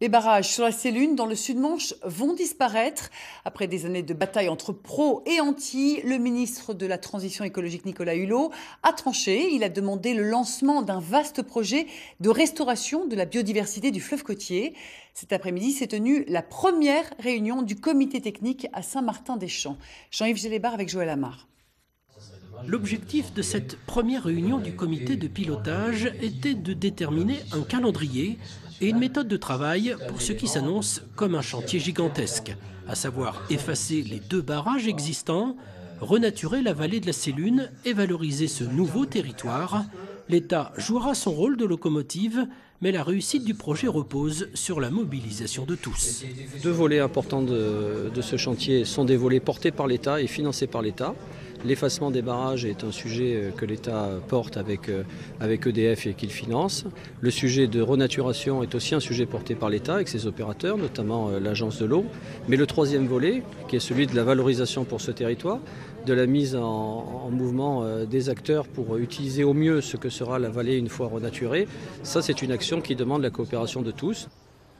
Les barrages sur la Sélune dans le Sud-Manche vont disparaître. Après des années de bataille entre pros et anti, le ministre de la Transition écologique Nicolas Hulot a tranché. Il a demandé le lancement d'un vaste projet de restauration de la biodiversité du fleuve côtier. Cet après-midi s'est tenue la première réunion du comité technique à Saint-Martin-des-Champs. Jean-Yves Gélébar avec Joël Amar. L'objectif de cette première réunion du comité de pilotage était de déterminer un calendrier et une méthode de travail pour ce qui s'annonce comme un chantier gigantesque, à savoir effacer les 2 barrages existants, renaturer la vallée de la Sélune et valoriser ce nouveau territoire. L'État jouera son rôle de locomotive, mais la réussite du projet repose sur la mobilisation de tous. 2 volets importants de ce chantier sont des volets portés par l'État et financés par l'État. L'effacement des barrages est un sujet que l'État porte avec EDF et qu'il finance. Le sujet de renaturation est aussi un sujet porté par l'État avec ses opérateurs, notamment l'Agence de l'eau. Mais le 3e volet, qui est celui de la valorisation pour ce territoire, de la mise en mouvement des acteurs pour utiliser au mieux ce que sera la vallée une fois renaturée, ça c'est une action qui demande la coopération de tous.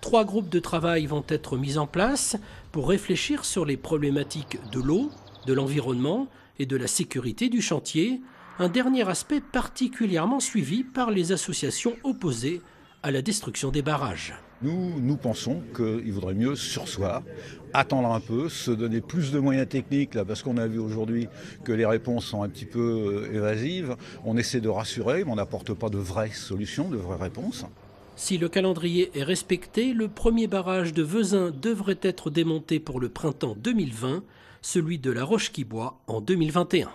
3 groupes de travail vont être mis en place pour réfléchir sur les problématiques de l'eau, de l'environnement et de la sécurité du chantier, un dernier aspect particulièrement suivi par les associations opposées à la destruction des barrages. Nous pensons qu'il vaudrait mieux surseoir, attendre un peu, se donner plus de moyens techniques, là, parce qu'on a vu aujourd'hui que les réponses sont un petit peu évasives. On essaie de rassurer, mais on n'apporte pas de vraies solutions, de vraies réponses. Si le calendrier est respecté, le premier barrage de Vezin devrait être démonté pour le printemps 2020, celui de La Roche-qui-Boit en 2021.